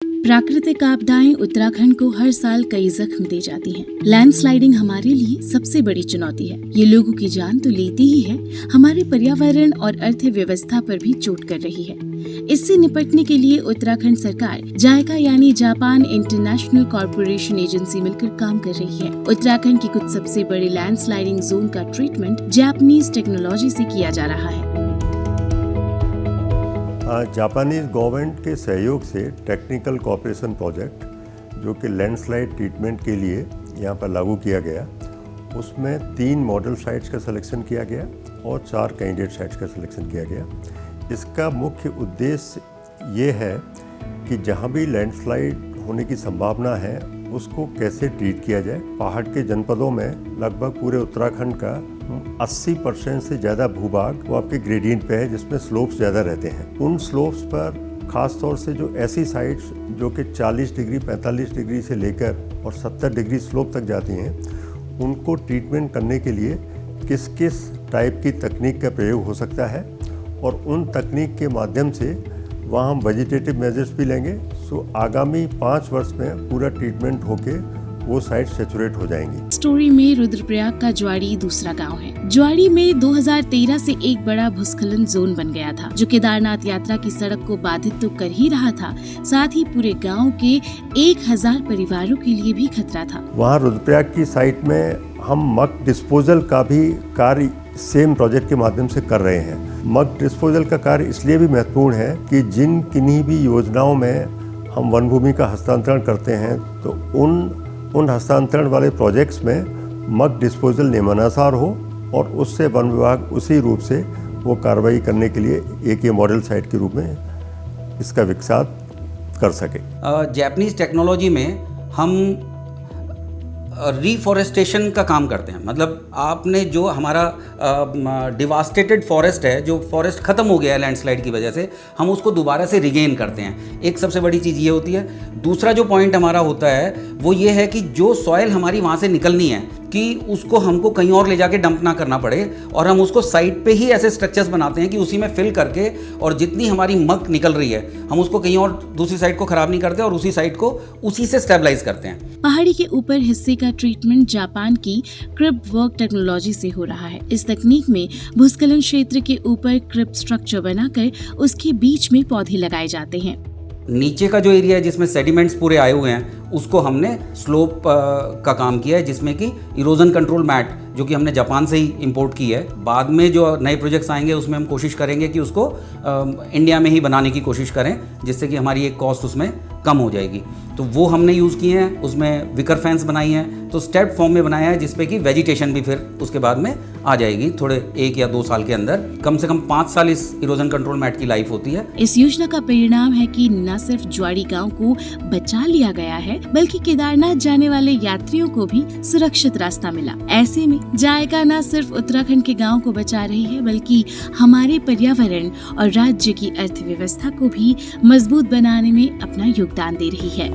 प्राकृतिक आपदाएं उत्तराखंड को हर साल कई जख्म दे जाती हैं। लैंडस्लाइडिंग हमारे लिए सबसे बड़ी चुनौती है। ये लोगों की जान तो लेती ही है, हमारे पर्यावरण और अर्थव्यवस्था पर भी चोट कर रही है। इससे निपटने के लिए उत्तराखंड सरकार जायका यानी जापान इंटरनेशनल कॉर्पोरेशन एजेंसी मिलकर काम कर रही है। उत्तराखंड की कुछ सबसे बड़े लैंडस्लाइडिंग जोन का ट्रीटमेंट जापानीज टेक्नोलॉजी से किया जा रहा है। जापानीज गवर्नमेंट के सहयोग से टेक्निकल कोऑपरेशन प्रोजेक्ट जो कि लैंडस्लाइड ट्रीटमेंट के लिए यहाँ पर लागू किया गया, उसमें 3 मॉडल साइट्स का सिलेक्शन किया गया और 4 कैंडिडेट साइट्स का सिलेक्शन किया गया। इसका मुख्य उद्देश्य ये है कि जहाँ भी लैंडस्लाइड होने की संभावना है उसको कैसे ट्रीट किया जाए। पहाड़ के जनपदों में लगभग पूरे उत्तराखंड का 80% से ज़्यादा भूभाग वो आपके ग्रेडियंट पे है, जिसमें स्लोप्स ज़्यादा रहते हैं। उन स्लोप्स पर ख़ास तौर से जो ऐसी साइट्स जो कि 40 डिग्री 45 डिग्री से लेकर और 70 डिग्री स्लोप तक जाती हैं, उनको ट्रीटमेंट करने के लिए किस किस टाइप की तकनीक का प्रयोग हो सकता है और उन तकनीक के माध्यम से वहाँ हम वेजिटेटिव मेजर्स भी लेंगे। सो आगामी 5 वर्ष में पूरा ट्रीटमेंट होके वो साइट सेचुरेट हो जाएंगी। स्टोरी में रुद्रप्रयाग का ज्वाड़ी दूसरा गांव है। ज्वाड़ी में 2013 से एक बड़ा भूस्खलन जोन बन गया था, जो केदारनाथ यात्रा की सड़क को बाधित तो कर ही रहा था, साथ ही पूरे गांव के 1000 परिवारों के लिए भी खतरा था। वहाँ रुद्रप्रयाग की साइट में हम मक डिस्पोजल का भी कार्य सेम प्रोजेक्ट के माध्यम से कर रहे हैं। मक डिस्पोजल का कार्य इसलिए भी महत्वपूर्ण है कि जिन किन्हीं भी योजनाओं में हम वन भूमि का हस्तांतरण करते हैं तो उन हस्तांतरण वाले प्रोजेक्ट्स में मक डिस्पोजल नियमानुसार हो और उससे वन विभाग उसी रूप से वो कार्रवाई करने के लिए एक ये मॉडल साइट के रूप में इसका विकास कर सके। जापानीज टेक्नोलॉजी में हम रिफॉरेस्टेशन का काम करते हैं। मतलब आपने जो हमारा डिवास्टेटेड फॉरेस्ट है, जो फॉरेस्ट ख़त्म हो गया है लैंडस्लाइड की वजह से, हम उसको दोबारा से रिगेन करते हैं। एक सबसे बड़ी चीज़ ये होती है। दूसरा जो पॉइंट हमारा होता है वो ये है कि जो सॉइल हमारी वहाँ से निकलनी है कि उसको हमको कहीं और ले जाके डंप ना करना पड़े, और हम उसको साइड पे ही ऐसे स्ट्रक्चर्स बनाते हैं कि उसी में फिल करके, और जितनी हमारी मक निकल रही है हम उसको कहीं और दूसरी साइड को ख़राब नहीं करते और उसी साइड को उसी से स्टेबलाइज करते हैं। पहाड़ी के ऊपर हिस्से का ट्रीटमेंट जापान की क्रिप वर्क टेक्नोलॉजी से हो रहा है। इस तकनीक में भूस्खलन क्षेत्र के ऊपर क्रिप स्ट्रक्चर बनाकर उसके बीच में पौधे लगाए जाते हैं। नीचे का जो एरिया है जिसमें सेडिमेंट्स पूरे आए हुए हैं उसको हमने स्लोप का काम किया है, जिसमें कि इरोजन कंट्रोल मैट जो कि हमने जापान से ही इंपोर्ट की है। बाद में जो नए प्रोजेक्ट्स आएंगे उसमें हम कोशिश करेंगे कि उसको इंडिया में ही बनाने की कोशिश करें, जिससे कि हमारी एक कॉस्ट उसमें कम हो जाएगी। तो वो हमने यूज़ किए हैं। उसमें विकर फैंस बनाई हैं, तो स्टेप फॉर्म में बनाया है, जिसपे कि वेजिटेशन भी फिर उसके बाद में आ जाएगी थोड़े 1 या 2 साल के अंदर। कम से कम 5 साल इस इरोजन कंट्रोल मैट की लाइफ होती है। इस योजना का परिणाम है कि न सिर्फ ज्वाड़ी गांव को बचा लिया गया है, बल्कि केदारनाथ जाने वाले यात्रियों को भी सुरक्षित रास्ता मिला। ऐसे में जायका न सिर्फ उत्तराखंड के गांव को बचा रही है, बल्कि हमारे पर्यावरण और राज्य की अर्थव्यवस्था को भी मजबूत बनाने में अपना योगदान दे रही है।